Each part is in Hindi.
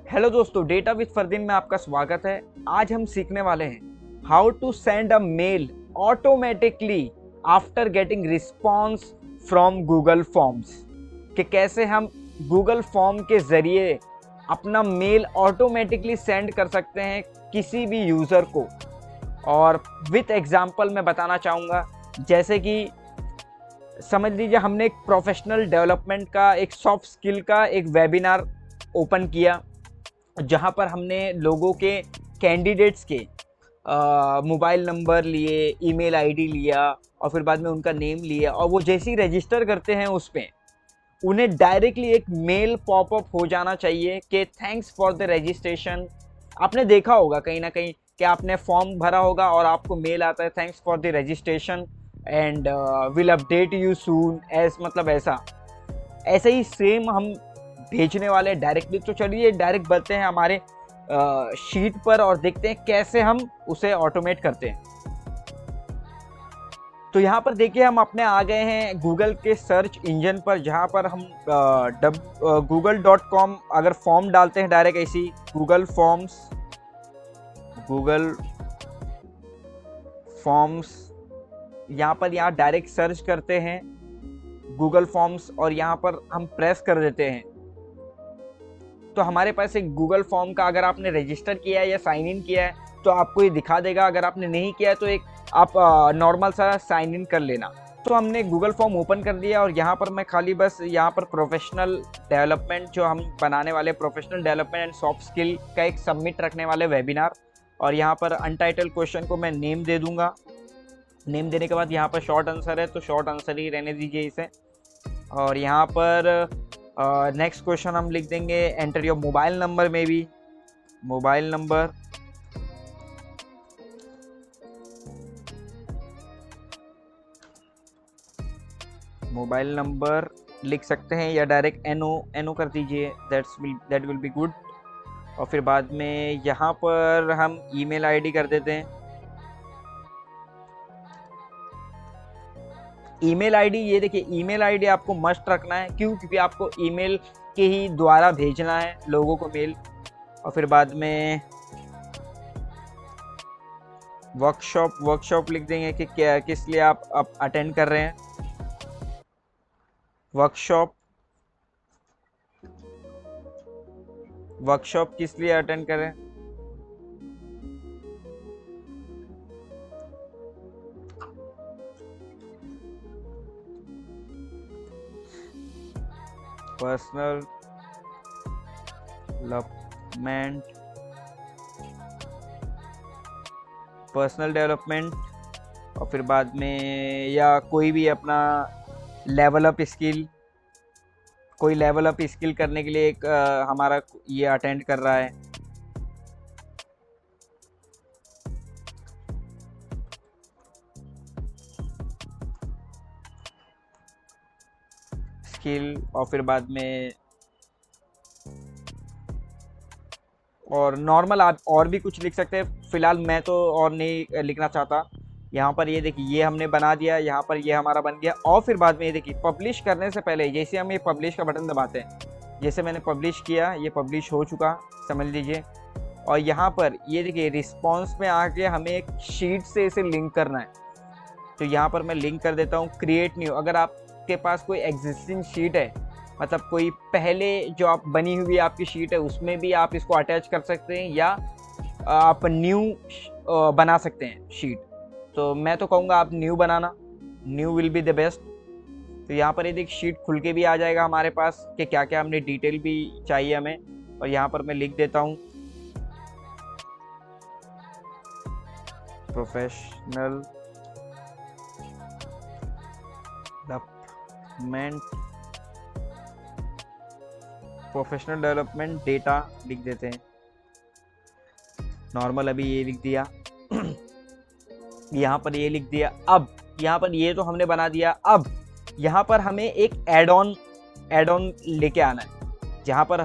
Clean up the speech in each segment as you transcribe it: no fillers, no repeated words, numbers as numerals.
हेलो दोस्तों, डेटा विद फरदीन में आपका स्वागत है। आज हम सीखने वाले हैं how to send a mail automatically after getting response from Google forms, कि कैसे हम गूगल फॉर्म के ज़रिए अपना मेल ऑटोमेटिकली सेंड कर सकते हैं किसी भी यूज़र को। और विथ एग्जांपल मैं बताना चाहूँगा, जैसे कि समझ लीजिए हमने एक प्रोफेशनल डेवलपमेंट का, एक सॉफ्ट स्किल का एक वेबिनार ओपन किया, जहाँ पर हमने लोगों के कैंडिडेट्स के मोबाइल नंबर लिए, ईमेल आईडी लिया और फिर बाद में उनका नेम लिया, और वो जैसे ही रजिस्टर करते हैं उस पर उन्हें डायरेक्टली एक मेल पॉपअप हो जाना चाहिए कि थैंक्स फॉर द रजिस्ट्रेशन। आपने देखा होगा कहीं ना कहीं कि आपने फॉर्म भरा होगा और आपको मेल आता है thanks for the registration and will update you soon, as मतलब ऐसे ही सेम हम भेजने वाले डायरेक्टली। तो चलिए डायरेक्ट बढ़ते हैं हमारे शीट पर और देखते हैं कैसे हम उसे ऑटोमेट करते हैं। तो यहाँ पर देखिए हम अपने आ गए हैं गूगल के सर्च इंजन पर, जहाँ पर हम google.com अगर फॉर्म डालते हैं डायरेक्ट ऐसी गूगल फॉर्म्स यहाँ डायरेक्ट सर्च करते हैं गूगल फॉर्म्स और यहाँ पर हम प्रेस कर देते हैं। तो हमारे पास एक गूगल फॉर्म का, अगर आपने रजिस्टर किया है या साइन इन किया है तो आपको ये दिखा देगा। अगर आपने नहीं किया है तो एक आप नॉर्मल सा साइन इन कर लेना। तो हमने गूगल फॉर्म ओपन कर दिया और यहाँ पर मैं खाली बस यहाँ पर प्रोफेशनल डेवलपमेंट जो हम बनाने वाले, professional development and soft skill का एक सबमिट रखने वाले वेबिनार, और यहाँ पर अनटाइटल क्वेश्चन को मैं नेम दे दूंगा। नेम देने के बाद यहाँ पर शॉर्ट आंसर है तो शॉर्ट आंसर ही रहने दीजिए इसे। और यहाँ पर नेक्स्ट क्वेश्चन हम लिख देंगे एंटर योर मोबाइल नंबर में भी मोबाइल नंबर लिख सकते हैं या डायरेक्ट एनो कर दीजिए, दैट विल बी गुड। और फिर बाद में यहाँ पर हम ईमेल आईडी कर देते हैं। ईमेल आईडी, ये देखिए ईमेल आईडी आपको मस्ट रखना है। क्यों? क्योंकि आपको ईमेल के ही द्वारा भेजना है लोगों को मेल। और फिर बाद में वर्कशॉप लिख देंगे कि क्या, किस लिए आप अटेंड कर रहे हैं। वर्कशॉप किस लिए अटेंड कर रहे हैं। पर्सनल डेवलपमेंट और फिर बाद में या कोई भी अपना लेवल अप स्किल करने के लिए एक हमारा ये अटेंड कर रहा है। स्किल और फिर बाद में और नॉर्मल आप और भी कुछ लिख सकते हैं। फिलहाल मैं तो और नहीं लिखना चाहता। यहाँ पर ये देखिए ये हमने बना दिया, यहाँ पर ये हमारा बन गया। और फिर बाद में ये देखिए पब्लिश करने से पहले जैसे हम ये पब्लिश का बटन दबाते हैं, जैसे मैंने पब्लिश किया, ये पब्लिश हो चुका समझ लीजिए। और यहाँ पर ये देखिए रिस्पॉन्स में आके हमें एक शीट से इसे लिंक करना है। तो यहाँ पर मैं लिंक कर देता हूँ क्रिएट न्यू। अगर आपके पास कोई एग्जिस्टिंग शीट है, मतलब कोई पहले जो आप बनी हुई आपकी शीट है, उसमें भी आप इसको अटैच कर सकते हैं या आप न्यू बना सकते हैं शीट। तो मैं तो कहूँगा आप new banana, new will be the best. तो यहाँ पर ये देख शीट खुल के भी आ जाएगा हमारे पास कि क्या क्या हमने डिटेल भी चाहिए हमें। और यहाँ पर मैं लिख देता हूँ प्रोफेशनल डेवलपमेंट डेटा लिख देते हैं। नॉर्मल अभी ये लिख दिया यहाँ पर ये लिख दिया। अब यहाँ पर ये तो हमने बना दिया। अब यहाँ पर हमें एक एड ऑन लेके आना है। जहाँ पर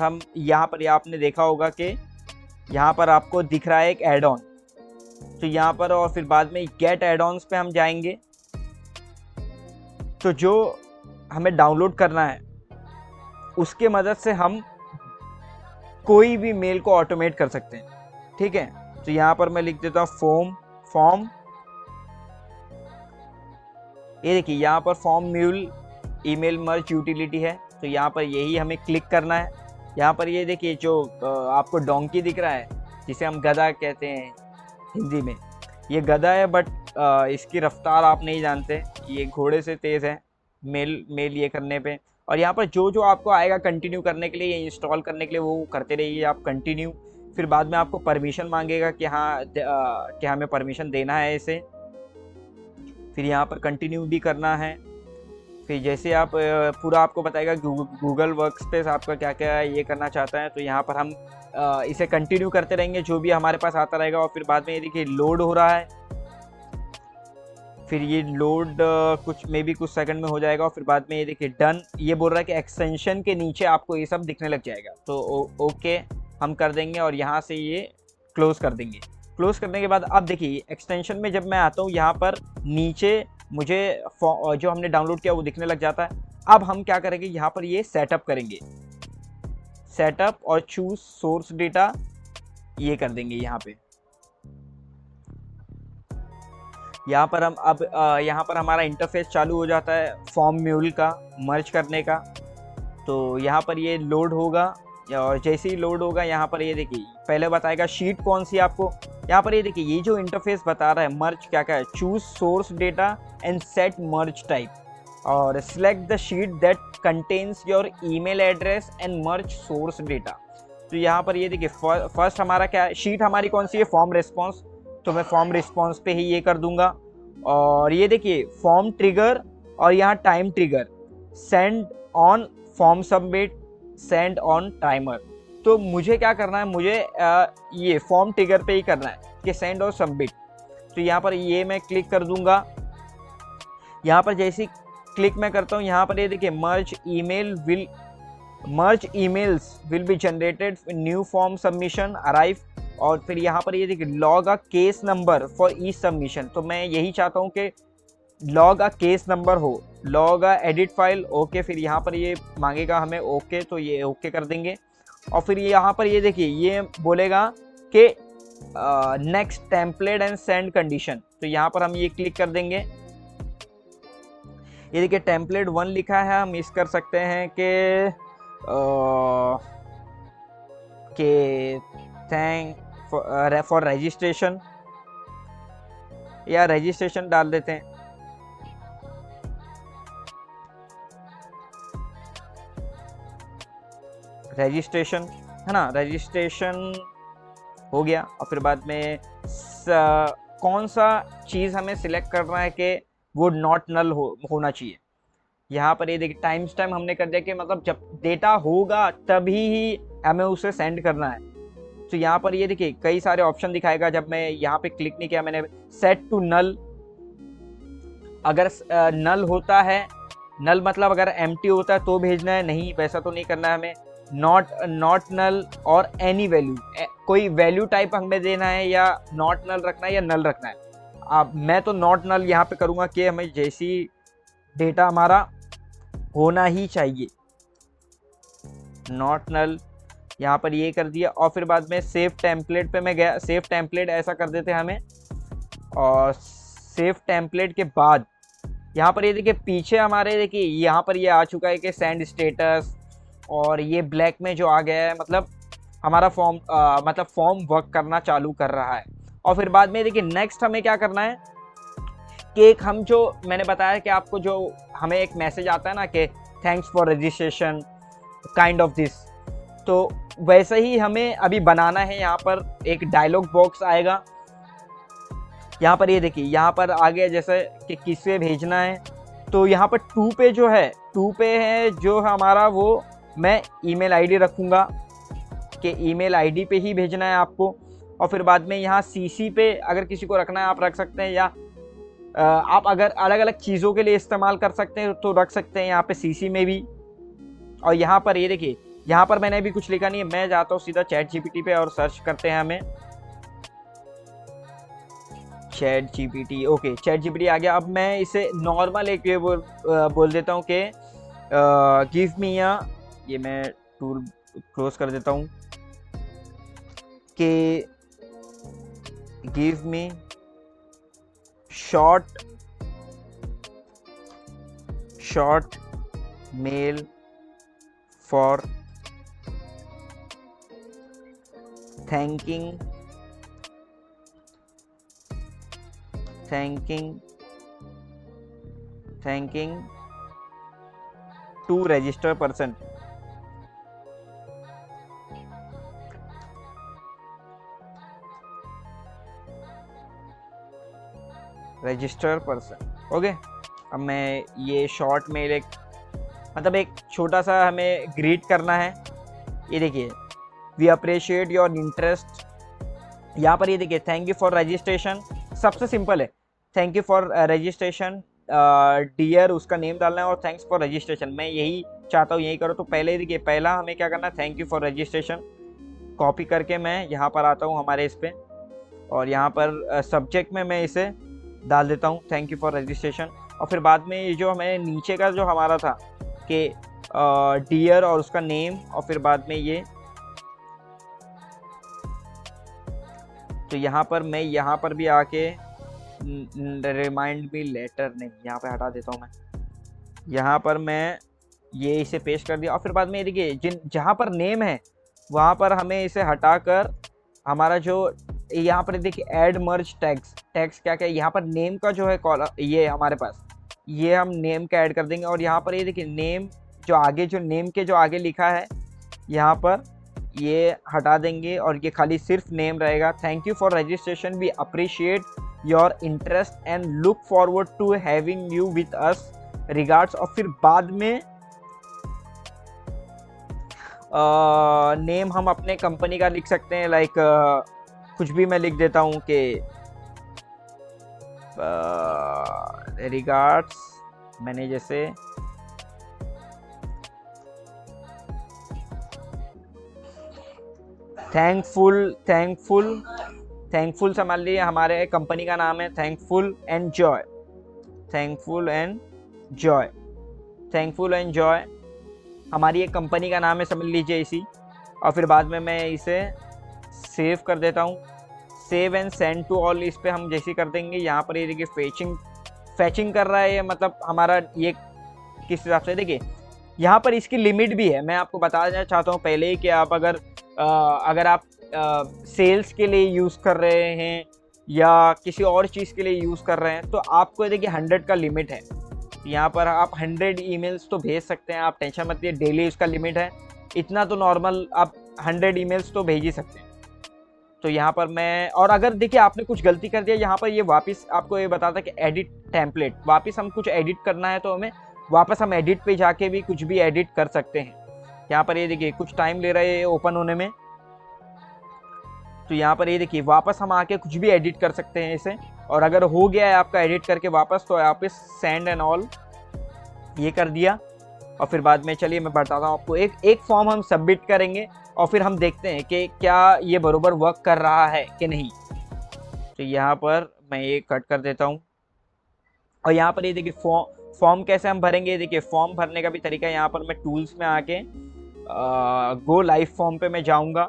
आपने देखा होगा कि यहाँ पर आपको दिख रहा है एक एड ऑन। तो यहाँ पर और फिर बाद में गेट एड ऑन्स पे हम जाएंगे। तो जो हमें डाउनलोड करना है उसके मदद से हम कोई भी मेल को ऑटोमेट कर सकते हैं, ठीक है। तो यहाँ पर मैं लिख देता हूँ फॉर्म, ये देखिए यहाँ पर फॉर्म म्यूल ईमेल मर्ज यूटिलिटी है, तो यहाँ पर यही हमें क्लिक करना है। यहाँ पर ये देखिए जो आपको डोंकी दिख रहा है, जिसे हम गधा कहते हैं हिंदी में, ये गधा है, बट इसकी रफ्तार आप नहीं जानते, ये घोड़े से तेज़ है मेल ये करने पे। और यहाँ पर जो आपको आएगा कंटिन्यू करने के लिए, इंस्टॉल करने के लिए, वो करते रहिए आप कंटिन्यू। फिर बाद में आपको परमिशन मांगेगा कि हाँ कि हमें परमिशन देना है इसे, फिर यहाँ पर कंटिन्यू भी करना है। फिर जैसे आप पूरा आपको बताएगा गूगल वर्कस्पेस आपका क्या क्या ये करना चाहता है, तो यहाँ पर हम इसे कंटिन्यू करते रहेंगे, जो भी हमारे पास आता रहेगा। और फिर बाद में ये देखिए लोड हो रहा है, फिर ये लोड कुछ सेकंड में हो जाएगा। और फिर बाद में ये देखिए डन, ये बोल रहा है कि एक्सटेंशन के नीचे आपको ये सब दिखने लग जाएगा, तो ओके हम कर देंगे और यहाँ से ये क्लोज कर देंगे। क्लोज करने के बाद अब देखिए एक्सटेंशन में जब मैं आता हूँ, यहाँ पर नीचे मुझे जो हमने डाउनलोड किया वो दिखने लग जाता है। अब हम क्या करेंगे, यहाँ पर ये सेटअप करेंगे, सेटअप और चूज सोर्स डेटा ये कर देंगे। यहाँ पर हम अब यहाँ पर हमारा इंटरफेस चालू हो जाता है फॉर्म म्यूल का मर्ज करने का। तो यहाँ पर ये लोड होगा, और जैसे ही लोड होगा यहाँ पर ये देखिए पहले बताएगा शीट कौन सी आपको। यहाँ पर ये देखिए ये जो इंटरफेस बता रहा है मर्ज क्या क्या है, choose source data and set merge type, और select the sheet that contains your email address and merge source data. तो यहाँ पर ये देखिए फर्स्ट हमारा क्या है, शीट हमारी कौन सी है, फॉर्म रिस्पॉन्स, तो मैं फॉर्म रिस्पॉन्स पे ही ये कर दूंगा। और ये देखिए फॉर्म ट्रिगर और यहाँ time trigger, send on form submit, send on timer. तो मुझे क्या करना है, मुझे ये फॉर्म ट्रिगर पे ही करना है कि सेंड और सबमिट। तो यहाँ पर ये मैं क्लिक कर दूंगा। यहाँ पर जैसे क्लिक मैं करता हूँ, यहाँ पर ये देखिए merge emails will be generated, new form submission arrive. और फिर यहाँ पर ये देखिए log a case number for each submission, तो मैं यही चाहता हूँ कि लॉग अ केस नंबर हो, log a edit file, okay. फिर यहाँ पर ये मांगेगा हमें ओके, तो ये ओके कर देंगे। और फिर यहाँ पर ये देखिए ये बोलेगा कि next template and send condition, तो यहाँ पर हम ये क्लिक कर देंगे। ये देखिए टेम्पलेट 1 लिखा है, हम इस कर सकते हैं कि थैंक फॉर रजिस्ट्रेशन, या रजिस्ट्रेशन डाल देते हैं। रजिस्ट्रेशन है ना, रजिस्ट्रेशन हो गया। और फिर बाद में कौन सा चीज़ हमें सिलेक्ट करना है कि वो नॉट नल होना चाहिए। यहाँ पर ये देखिए टाइम स्टैम्प हमने कर दिया कि मतलब जब डेटा होगा तभी ही हमें उसे सेंड करना है। तो यहाँ पर ये देखिए कई सारे ऑप्शन दिखाएगा, जब मैं यहाँ पे क्लिक नहीं किया मैंने, सेट टू नल, अगर नल होता है, नल मतलब अगर एम्प्टी होता है तो भेजना है, नहीं वैसा तो नहीं करना है हमें। नॉट नल और एनी वैल्यू, कोई वैल्यू टाइप हमें देना है, या नॉट नल रखना है या नल रखना है। अब मैं तो नॉट नल यहाँ पे करूँगा कि हमें जैसी डेटा हमारा होना ही चाहिए, नॉट नल यहाँ पर ये कर दिया। और फिर बाद में सेव टेम्पलेट पे मैं गया, सेव टेम्पलेट ऐसा कर देते हैं हमें। और सेव टेम्पलेट के बाद यहाँ पर ये देखिए पीछे हमारे देखिए यहाँ पर ये आ चुका है कि सेंड स्टेटस, और ये ब्लैक में जो आ गया है मतलब हमारा फॉर्म वर्क करना चालू कर रहा है। और फिर बाद में देखिए नेक्स्ट हमें क्या करना है कि एक हम जो मैंने बताया कि आपको जो हमें एक मैसेज आता है ना कि thanks for registration kind of this, तो वैसे ही हमें अभी बनाना है। यहाँ पर एक डायलॉग बॉक्स आएगा, यहाँ पर ये देखिए यहाँ पर आ गया जैसे कि किसे भेजना है। तो यहाँ पर 2 पे जो है, 2 पे है जो हमारा, वो मैं ईमेल आईडी रखूँगा कि ईमेल आईडी पे ही भेजना है आपको। और फिर बाद में यहाँ सीसी पे अगर किसी को रखना है आप रख सकते हैं, या आप अगर अलग अलग चीज़ों के लिए इस्तेमाल कर सकते हैं तो रख सकते हैं यहाँ पे सीसी में भी। और यहाँ पर ये देखिए यहाँ पर मैंने अभी कुछ लिखा नहीं है, मैं जाता हूँ सीधा चैट जीपीटी पे और सर्च करते हैं हमें chat GPT. Okay chat GPT आ गया। अब मैं इसे नॉर्मल एक ये बोल देता हूँ कि गिव मी या, ये मैं टूल क्लोज कर देता हूँ, कि give me short mail for thanking to register person. Okay, अब मैं ये शॉर्ट मेल एक मतलब एक छोटा सा हमें ग्रीट करना है। ये देखिए, वी अप्रिशिएट योर इंटरेस्ट। यहाँ पर ये देखिए, थैंक यू फॉर रजिस्ट्रेशन, सबसे सिंपल है, thank you for registration dear, उसका नेम डालना है और थैंक्स फॉर रजिस्ट्रेशन। मैं यही चाहता हूँ, यही करो। तो पहले देखिए, पहला हमें क्या करना है, thank you for registration. Copy करके मैं यहाँ पर आता हूँ हमारे इस पे, और यहाँ पर सब्जेक्ट में मैं इसे डाल देता हूँ, थैंक यू फॉर रजिस्ट्रेशन। और फिर बाद में ये जो हमें नीचे का जो हमारा था कि डियर और उसका नेम, और फिर बाद में ये, तो यहाँ पर मैं यहाँ पर भी आके रिमाइंड मी लेटर, नहीं यहाँ पे हटा देता हूँ मैं, यहाँ पर मैं ये इसे पेस्ट कर दिया। और फिर बाद में ये देखिए, जहाँ पर नेम है वहाँ पर हमें इसे हटाकर हमारा जो यहाँ पर देखिए ऐड मर्ज टैग्स क्या क्या, यहाँ पर नेम का जो है कॉलम, ये हमारे पास, ये हम नेम का ऐड कर देंगे। और यहाँ पर ये देखिए, नेम जो आगे, जो नेम के जो आगे लिखा है यहाँ पर ये हटा देंगे और ये खाली सिर्फ नेम रहेगा। Thank you for registration, we appreciate your interest and look forward to having you with us, regards. और फिर बाद में नेम हम अपने कंपनी का लिख सकते हैं, लाइक कुछ भी मैं लिख देता हूँ कि रिगार्ड्स, मैंने जैसे थैंकफुल समझ लीजिए, हमारे कंपनी का नाम है थैंकफुल एंड जॉय, हमारी एक कंपनी का नाम है, समझ लीजिए इसी। और फिर बाद में मैं इसे सेव कर देता हूँ, save and send to all, इस पे हम जैसे कर देंगे। यहाँ पर ये देखिए, फैचिंग कर रहा है ये, मतलब हमारा ये किस हिसाब से, देखिए यहाँ पर इसकी लिमिट भी है। मैं आपको बताना चाहता हूँ पहले ही कि आप अगर आप सेल्स के लिए यूज़ कर रहे हैं या किसी और चीज़ के लिए यूज़ कर रहे हैं, तो आपको देखिए 100 का लिमिट है। यहाँ पर आप 100 ईमेल्स तो भेज सकते हैं, आप टेंशन मत लीजिए, डेली उसका लिमिट है इतना, तो नॉर्मल आप 100 ईमेल्स तो भेज ही सकते हैं। तो यहाँ पर मैं, और अगर देखिए आपने कुछ गलती कर दिया, यहाँ पर ये वापस आपको ये बताता कि एडिट टेम्पलेट, वापस हम कुछ एडिट करना है तो हमें वापस हम एडिट पे जाके भी कुछ भी एडिट कर सकते हैं। यहाँ पर ये देखिए, कुछ टाइम ले रहा है ये ओपन होने में, तो यहाँ पर ये देखिए, वापस हम आके कुछ भी एडिट कर सकते हैं इसे। और अगर हो गया है आपका एडिट करके वापस, तो आप इस सेंड एंड ऑल ये कर दिया। और फिर बाद में चलिए मैं बताता हूँ आपको, एक फॉर्म हम सबमिट करेंगे और फिर हम देखते हैं कि क्या ये बरोबर वर्क कर रहा है कि नहीं। तो यहाँ पर मैं ये कट कर देता हूँ। और यहाँ पर ये देखिए, फॉर्म कैसे हम भरेंगे, देखिए फॉर्म भरने का भी तरीका है। यहाँ पर मैं टूल्स में आके गो लाइव फॉर्म पे मैं जाऊँगा,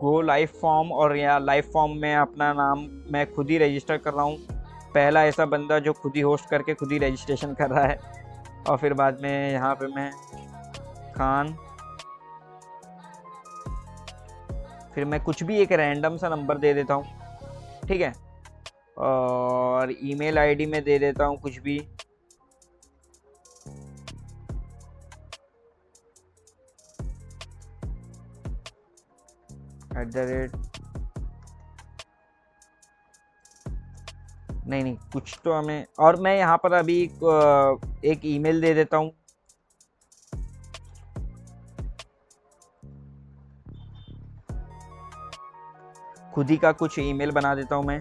गो लाइव फॉर्म, और यहाँ लाइव फॉर्म में अपना नाम मैं खुद ही रजिस्टर कर रहा हूँ, पहला ऐसा बंदा जो खुद ही होस्ट करके खुद ही रजिस्ट्रेशन कर रहा है। और फिर बाद में यहाँ पे मैं खान, फिर मैं कुछ भी एक रैंडम सा नंबर दे देता हूँ, ठीक है। और ईमेल आईडी में दे देता हूँ कुछ भी, नहीं कुछ तो हमें, और मैं यहाँ पर अभी एक ईमेल दे देता हूँ, खुद ही का कुछ ईमेल बना देता हूँ मैं।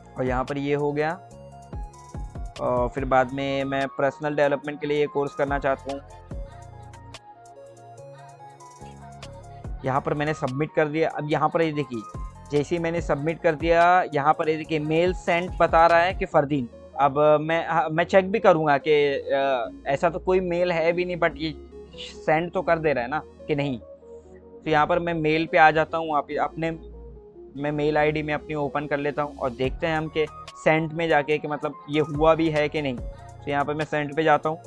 और यहाँ पर ये हो गया। और फिर बाद में मैं पर्सनल डेवलपमेंट के लिए ये कोर्स करना चाहता हूँ। यहाँ पर मैंने सबमिट कर दिया। अब यहाँ पर ये देखिए, जैसे ही मैंने सबमिट कर दिया, यहाँ पर ये देखिए मेल सेंट बता रहा है कि फरदीन। अब मैं चेक भी करूँगा कि ऐसा तो कोई मेल है भी नहीं, बट ये सेंड तो कर दे रहा है ना कि नहीं। तो यहाँ पर मैं मेल पे आ जाता हूँ, आप अपने मैं मेल आईडी में अपनी ओपन कर लेता हूँ और देखते हैं हम कि सेंड में जाके कि मतलब ये हुआ भी है कि नहीं। तो यहाँ पर मैं सेंड पे जाता हूँ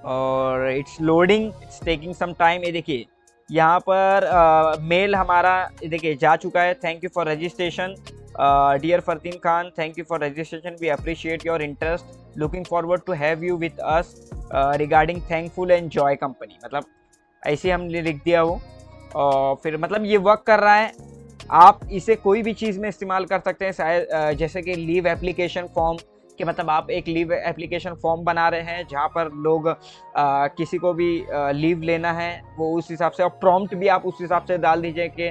और it's loading, it's taking some time. ये देखिए यहाँ पर मेल हमारा देखिए जा चुका है। Thank you for registration dear Fardeen Khan, thank you for registration, we appreciate your interest, looking forward to have you with us regarding thankful and joy company. मतलब ऐसे हमने लिख दिया वो, और फिर मतलब ये वर्क कर रहा है। आप इसे कोई भी चीज़ में इस्तेमाल कर सकते हैं, शायद जैसे कि लीव एप्लीकेशन फॉर्म, कि मतलब आप एक लीव एप्लीकेशन फॉर्म बना रहे हैं जहाँ पर लोग किसी को भी लीव लेना है वो उस हिसाब से, और प्रॉम्प्ट भी आप उस हिसाब से डाल दीजिए कि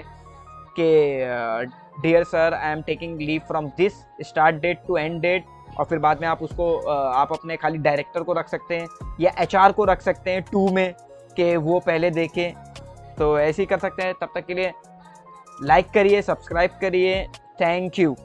dear sir I am taking leave from this start date to end date. और फिर बाद में आप उसको आप अपने खाली डायरेक्टर को रख सकते हैं या एचआर को रख सकते हैं टू में, कि वो पहले देखें। तो ऐसे ही कर सकते हैं। तब तक के लिए लाइक करिए, सब्सक्राइब करिए। Thank you.